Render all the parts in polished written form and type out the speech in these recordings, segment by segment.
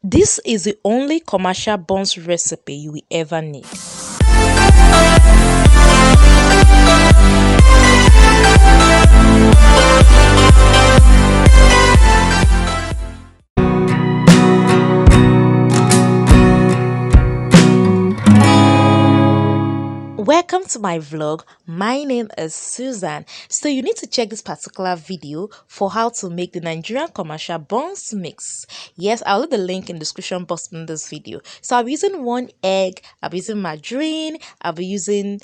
This is the only commercial buns recipe you will ever need. Welcome to my vlog. My name is Susan. So you need to check this particular video for how to make the Nigerian commercial buns mix. Yes, I'll leave the link in the description box in this video. So I'll be using 1 egg, I'll be using margarine, I'll be using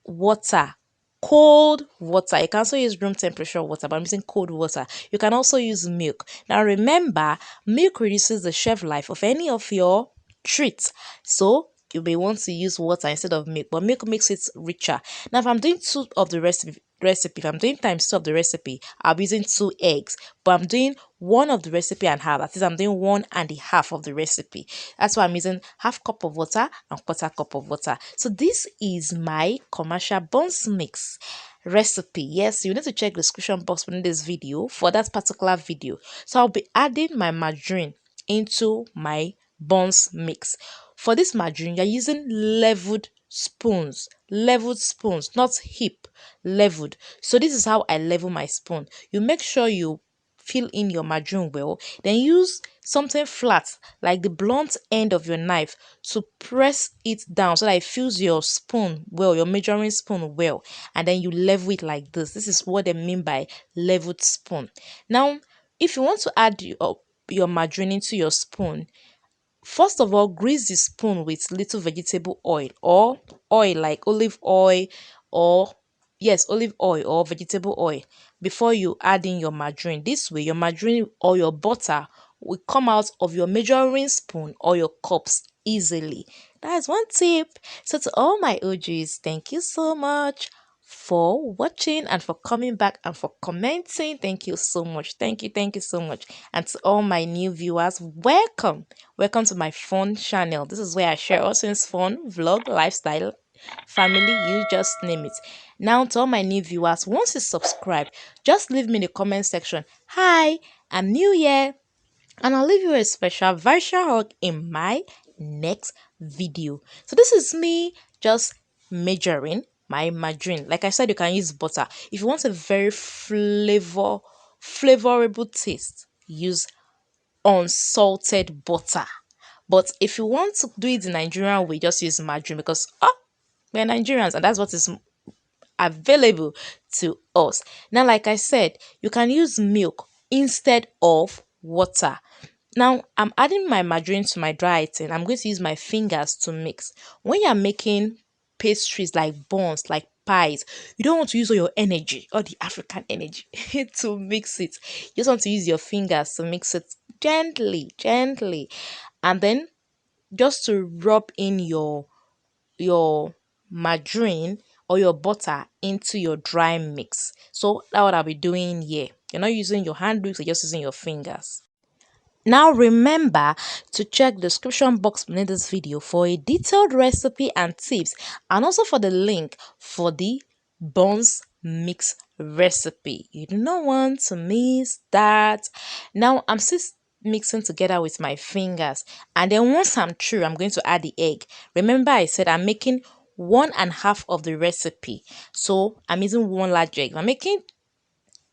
water, cold water. You can also use room temperature water, but I'm using cold water. You can also use milk. Now remember, milk reduces the shelf life of any of your treats, so you may want to use water instead of milk, but milk makes it richer. Now if I'm doing 2 of the recipe, if I'm doing times 2 of the recipe, I'll be using 2 eggs, but I'm doing 1 of the recipe and half. That is, I'm doing 1.5 of the recipe. That's why I'm using half cup of water and quarter cup of water. So this is my commercial buns mix recipe. Yes, you need to check the description box in this video for that particular video. So I'll be adding my margarine into my buns mix. For this margarine, you're using leveled spoons, not hip, leveled. So this is how I level my spoon. You make sure you fill in your margarine well, then use something flat like the blunt end of your knife to press it down so that it fills your spoon well, your measuring spoon well, and then you level it like this. This is what they mean by leveled spoon. Now if you want to add your margarine into your spoon, first of all, grease the spoon with little vegetable oil or oil like olive oil, or yes, olive oil or vegetable oil before you add in your margarine. This way your margarine or your butter will come out of your measuring spoon or your cups easily. That's one tip. So to all my OGs, thank you so much for watching and for coming back and for commenting. Thank you so much. Thank you so much. And to all my new viewers, welcome to my fun channel. This is where I share all things fun, vlog, lifestyle, family, you just name it. Now to all my new viewers, once you subscribe, just leave me in the comment section, hi, I'm new here, and I'll leave you a special virtual hug in my next video. So this is me just measuring my margarine. Like I said, you can use butter. If you want a very flavorable taste, use unsalted butter. But if you want to do it the Nigerian way, just use margarine, because we're Nigerians and that's what is available to us. Now, like I said, you can use milk instead of water. Now, I'm adding my margarine to my dry item. I'm going to use my fingers to mix. When you're making pastries like buns, like pies, you don't want to use all your energy, all the African energy to mix it. You just want to use your fingers to mix it gently, and then just to rub in your margarine or your butter into your dry mix. So that's what I'll be doing here. You're not using your hand wheels, you're just using your fingers. Now remember to check the description box beneath this video for a detailed recipe and tips, and also for the link for the buns mix recipe. You do not want to miss that. Now I'm still mixing together with my fingers, and then once I'm through, I'm going to add the egg. Remember I said I'm making 1.5 of the recipe, so I'm using 1 large egg. I'm making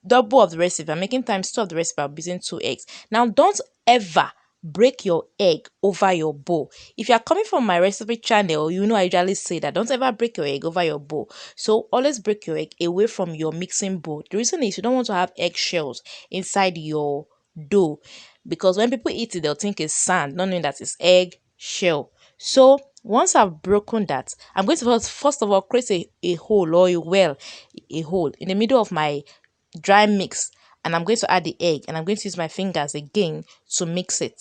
double of the recipe. I'm making times 2 of the recipe. I'll be using 2 eggs. Now don't ever break your egg over your bowl. If you are coming from my recipe channel, you know I usually say that don't ever break your egg over your bowl. So always break your egg away from your mixing bowl. The reason is you don't want to have eggshells inside your dough, because when people eat it, they'll think it's sand, not knowing that it's egg shell. So once I've broken that, I'm going to first of all create a hole or a hole in the middle of my dry mix, and I'm going to add the egg, and I'm going to use my fingers again to mix it.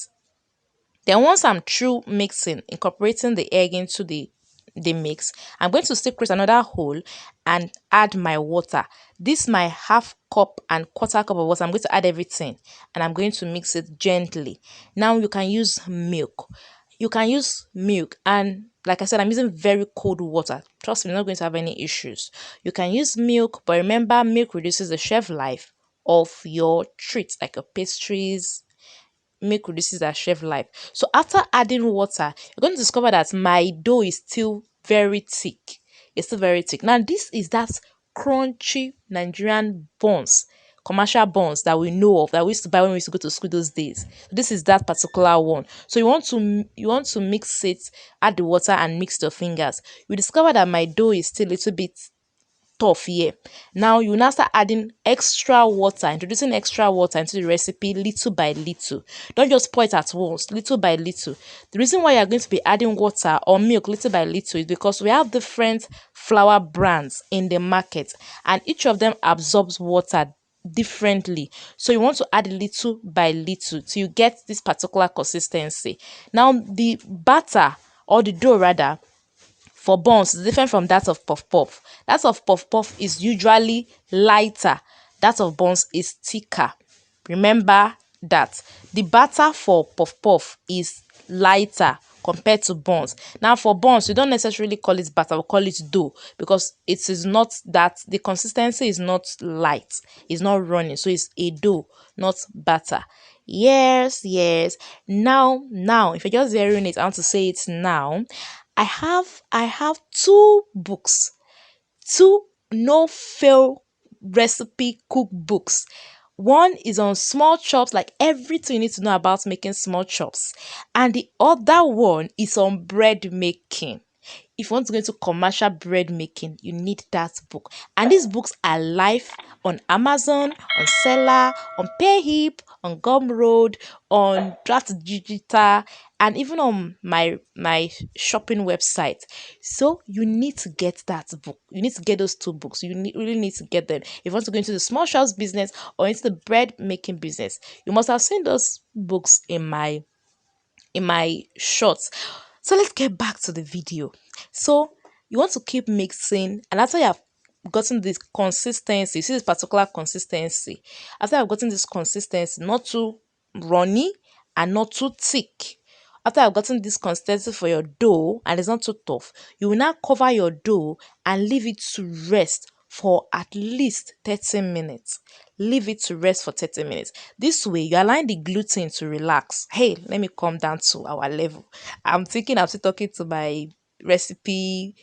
Then once I'm through mixing, incorporating the egg into the mix, I'm going to still create another hole and add my water. This my half cup and quarter cup of water. I'm going to add everything, and I'm going to mix it gently. Now you can use milk. And like I said, I'm using very cold water. Trust me, you're not going to have any issues. You can use milk, but remember, milk reduces the shelf life of your treats like your pastries, milk reduces our shelf life. So after adding water, you're going to discover that my dough is still very thick. It's still very thick. Now this is that crunchy Nigerian buns, commercial buns that we know of, that we used to buy when we used to go to school those days. This is that particular one. So you want to mix it, add the water and mix your fingers. You discover that my dough is still a little bit tough here. Now you now start adding extra water, introducing extra water into the recipe little by little. Don't just pour it at once, little by little. The reason why you're going to be adding water or milk little by little is because we have different flour brands in the market and each of them absorbs water differently. So you want to add little by little till you get this particular consistency. Now the batter, or the dough rather, for buns is different from that of puff puff. That of puff puff is usually lighter. That of buns is thicker. Remember that. The batter for puff puff is lighter compared to buns. Now for buns, we don't necessarily call it batter, we call it dough because it is not that, the consistency is not light, it's not running, so it's a dough, not batter. Yes, yes. Now, if you're just hearing it, I want to say it now. I have two books, two no fail recipe cookbooks. One is on small chops, like everything you need to know about making small chops, and the other one is on bread making. If you want to go into commercial bread making, you need that book. And these books are live on Amazon, on Seller, on Payhip, on Gumroad, on Draft Digital, and even on my shopping website. So you need to get that book. You need to get those two books. Really need to get them. If you want to go into the small shops business or into the bread making business, you must have seen those books in my shorts. So let's get back to the video. So you want to keep mixing, and after you have gotten this consistency, see this particular consistency. After I've gotten this consistency, not too runny and not too thick. After I've gotten this consistency for your dough and it's not too tough, you will now cover your dough and leave it to rest for at least 30 minutes. Leave it to rest for 30 minutes. This way, you allow the gluten to relax. Hey, let me come down to our level. I'm thinking I'm still talking to my recipe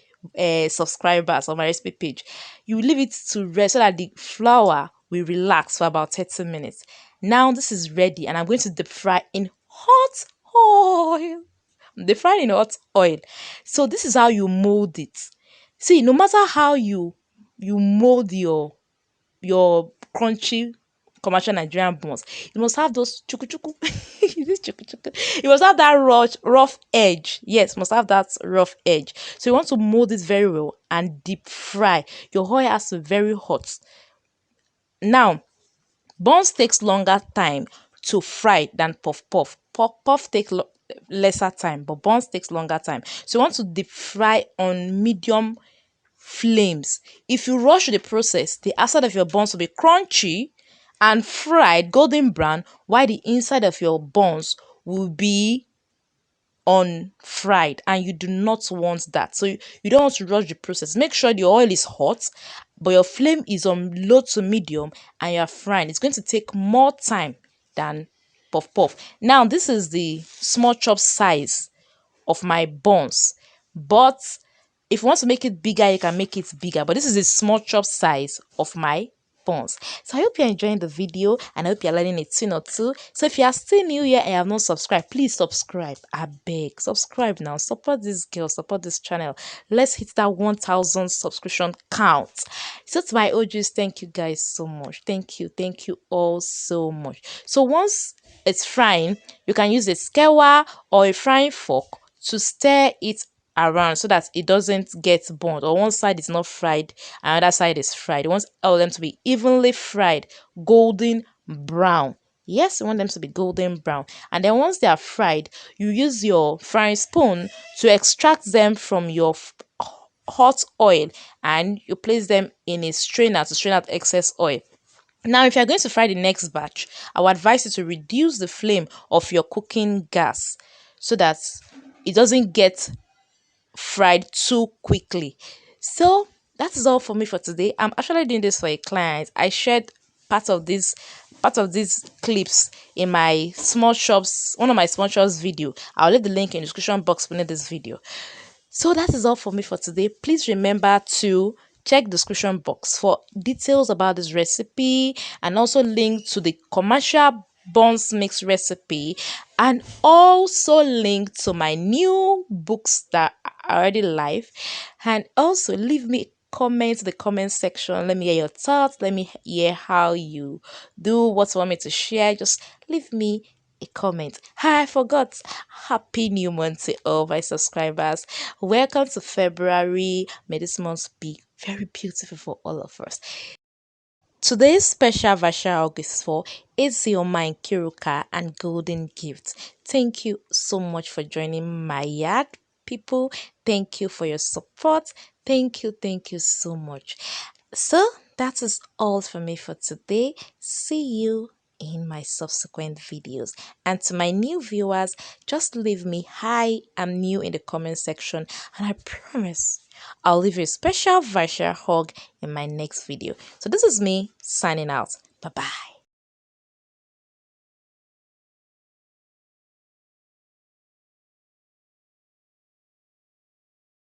subscribers on my recipe page. You leave it to rest so that the flour will relax for about 30 minutes. Now this is ready and I'm going to deep fry in hot oil. Deep fry in hot oil. So this is how you mold it. See, no matter how you mold your crunchy commercial Nigerian buns, you must have those chuku chuku. This chuku chuku. You must have that rough edge. Yes, must have that rough edge. So you want to mold it very well and deep fry. Your oil has to be very hot. Now, buns takes longer time to fry than puff puff. Puff takes lesser time, but buns takes longer time. So you want to deep fry on medium flames. If you rush the process, the outside of your buns will be crunchy and fried golden brown, while the inside of your buns will be unfried, and you do not want that. So you don't want to rush the process. Make sure the oil is hot, but your flame is on low to medium and you're frying. It's going to take more time than puff puff. Now this is the small chop size of my buns, but if you want to make it bigger, you can make it bigger, but this is a small chop size of my buns. So I hope you're enjoying the video and I hope you're learning a thing or two. So if you are still new here and you have not subscribed, please subscribe. I beg, subscribe now. Support this girl, support this channel. Let's hit that 1,000 subscription count. So to my OGs, thank you guys so much. Thank you all so much. So once it's frying, you can use a skewer or a frying fork to stir it around so that it doesn't get burnt, or one side is not fried and another side is fried. You want all of them to be evenly fried, golden brown. Yes, you want them to be golden brown. And then once they are fried, you use your frying spoon to extract them from your hot oil and you place them in a strainer to strain out excess oil. Now, if you're going to fry the next batch, I would advise you to reduce the flame of your cooking gas so that it doesn't get fried too quickly. So that is all for me for today. I'm actually doing this for a client. I shared part of this part of these clips in my small shops, one of my small shops video. I'll leave the link in the description box beneath this video. So that is all for me for today. Please remember to check the description box for details about this recipe and also link to the commercial buns mix recipe, and also link to my new books that are already live. And also leave me comment in the comment section. Let me hear your thoughts. Let me hear how you do, what you want me to share. Just leave me a comment. I forgot. Happy new month to all my subscribers. Welcome to February. May this month be very beautiful for all of us. Today's special version August 4 is your mind Kiruka and Golden Gift. Thank you so much for joining my yard, people. Thank you for your support. Thank you so much. So that is all for me for today. See you in my subsequent videos. And to my new viewers, just leave me hi, I'm new in the comment section, and I promise I'll leave you a special virtual hug in my next video. So this is me signing out. Bye bye.